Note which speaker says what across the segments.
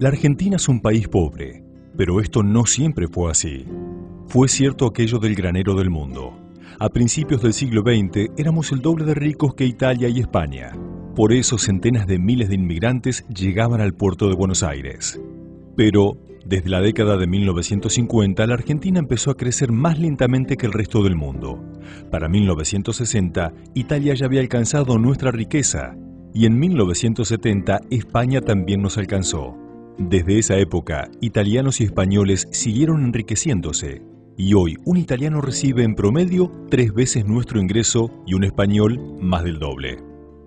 Speaker 1: La Argentina es un país pobre, pero esto no siempre fue así. Fue cierto aquello del granero del mundo. A principios del siglo XX éramos el doble de ricos que Italia y España. Por eso centenas de miles de inmigrantes llegaban al puerto de Buenos Aires. Pero, desde la década de 1950, la Argentina empezó a crecer más lentamente que el resto del mundo. Para 1960, Italia ya había alcanzado nuestra riqueza, y en 1970 España también nos alcanzó. Desde esa época, italianos y españoles siguieron enriqueciéndose, y hoy un italiano recibe en promedio 3 veces nuestro ingreso y un español más del doble.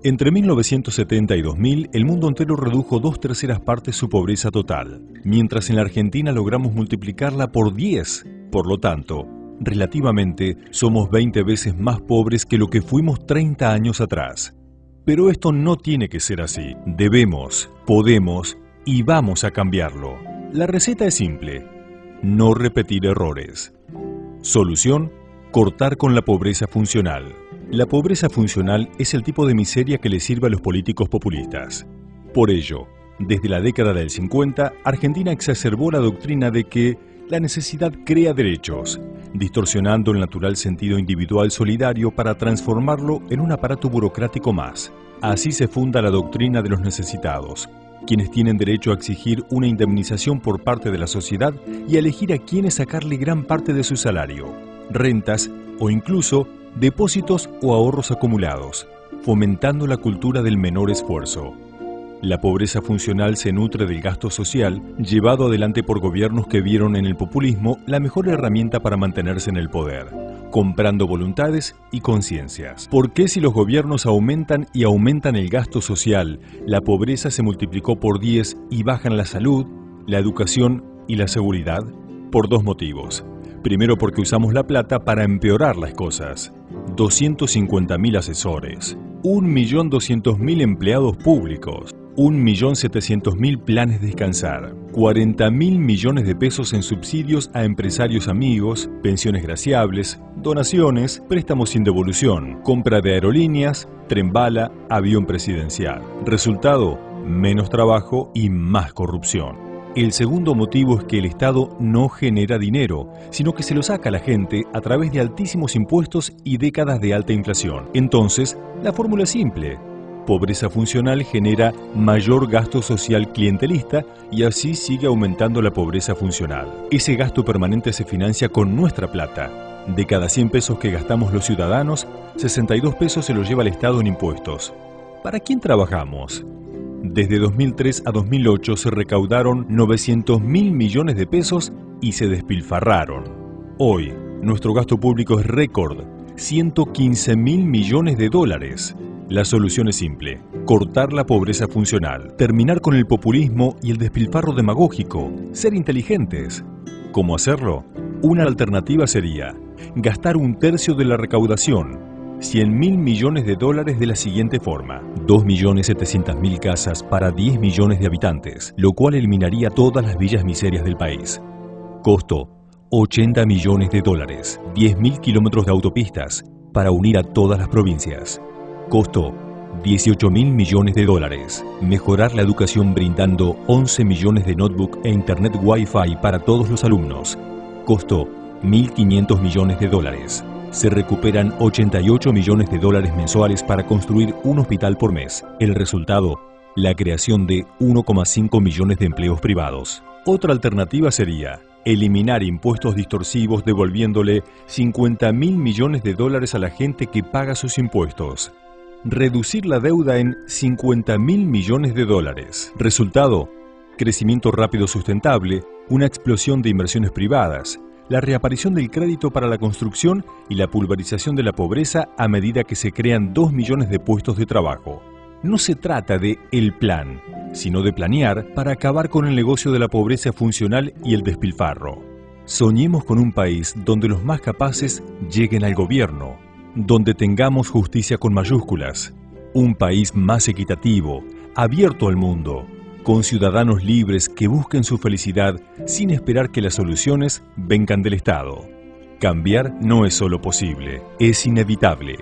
Speaker 1: Entre 1970 y 2000, el mundo entero redujo 2/3 partes su pobreza total, mientras en la Argentina logramos multiplicarla por 10. Por lo tanto, relativamente, somos 20 veces más pobres que lo que fuimos 30 años atrás. Pero esto no tiene que ser así. Debemos, podemos y vamos a cambiarlo. La receta es simple: no repetir errores. Solución: cortar con la pobreza funcional. La pobreza funcional es el tipo de miseria que le sirve a los políticos populistas. Por ello, desde la década del 50, Argentina exacerbó la doctrina de que la necesidad crea derechos, distorsionando el natural sentido individual solidario para transformarlo en un aparato burocrático más. Así se funda la doctrina de los necesitados, quienes tienen derecho a exigir una indemnización por parte de la sociedad y a elegir a quiénes sacarle gran parte de su salario, rentas o incluso depósitos o ahorros acumulados, fomentando la cultura del menor esfuerzo. La pobreza funcional se nutre del gasto social, llevado adelante por gobiernos que vieron en el populismo la mejor herramienta para mantenerse en el poder, comprando voluntades y conciencias. ¿Por qué si los gobiernos aumentan y aumentan el gasto social, la pobreza se multiplicó por 10 y bajan la salud, la educación y la seguridad? Por 2 motivos. Primero, porque usamos la plata para empeorar las cosas. 250.000 asesores, 1.200.000 empleados públicos, 1.700.000 planes de descansar, 40.000 millones de pesos en subsidios a empresarios amigos, pensiones graciables, donaciones, préstamos sin devolución, compra de aerolíneas, tren bala, avión presidencial. Resultado: menos trabajo y más corrupción. El segundo motivo es que el Estado no genera dinero, sino que se lo saca a la gente a través de altísimos impuestos y décadas de alta inflación. Entonces, la fórmula es simple: pobreza funcional genera mayor gasto social clientelista y así sigue aumentando la pobreza funcional. Ese gasto permanente se financia con nuestra plata. De cada 100 pesos que gastamos los ciudadanos, 62 pesos se los lleva el Estado en impuestos. ¿Para quién trabajamos? Desde 2003 a 2008 se recaudaron 900.000 millones de pesos y se despilfarraron. Hoy, nuestro gasto público es récord: 115.000 millones de dólares. La solución es simple: cortar la pobreza funcional, terminar con el populismo y el despilfarro demagógico, ser inteligentes. ¿Cómo hacerlo? Una alternativa sería gastar 1/3 de la recaudación, 100.000 millones de dólares, de la siguiente forma: 2.700.000 casas para 10 millones de habitantes, lo cual eliminaría todas las villas miserias del país. Costo: 80 millones de dólares, 10.000 kilómetros de autopistas para unir a todas las provincias. Costo: 18.000 millones de dólares, mejorar la educación brindando 11 millones de notebook e internet Wi-Fi para todos los alumnos. Costo: 1.500 millones de dólares. Se recuperan 88 millones de dólares mensuales para construir un hospital por mes. El resultado: la creación de 1,5 millones de empleos privados. Otra alternativa sería eliminar impuestos distorsivos, devolviéndole 50.000 millones de dólares a la gente que paga sus impuestos. Reducir la deuda en 50.000 millones de dólares. Resultado: crecimiento rápido sustentable, una explosión de inversiones privadas, la reaparición del crédito para la construcción y la pulverización de la pobreza a medida que se crean 2 millones de puestos de trabajo. No se trata de el plan, sino de planear para acabar con el negocio de la pobreza funcional y el despilfarro. Soñemos con un país donde los más capaces lleguen al gobierno, donde tengamos justicia con mayúsculas, un país más equitativo, abierto al mundo, con ciudadanos libres que busquen su felicidad sin esperar que las soluciones vengan del Estado. Cambiar no es solo posible, es inevitable.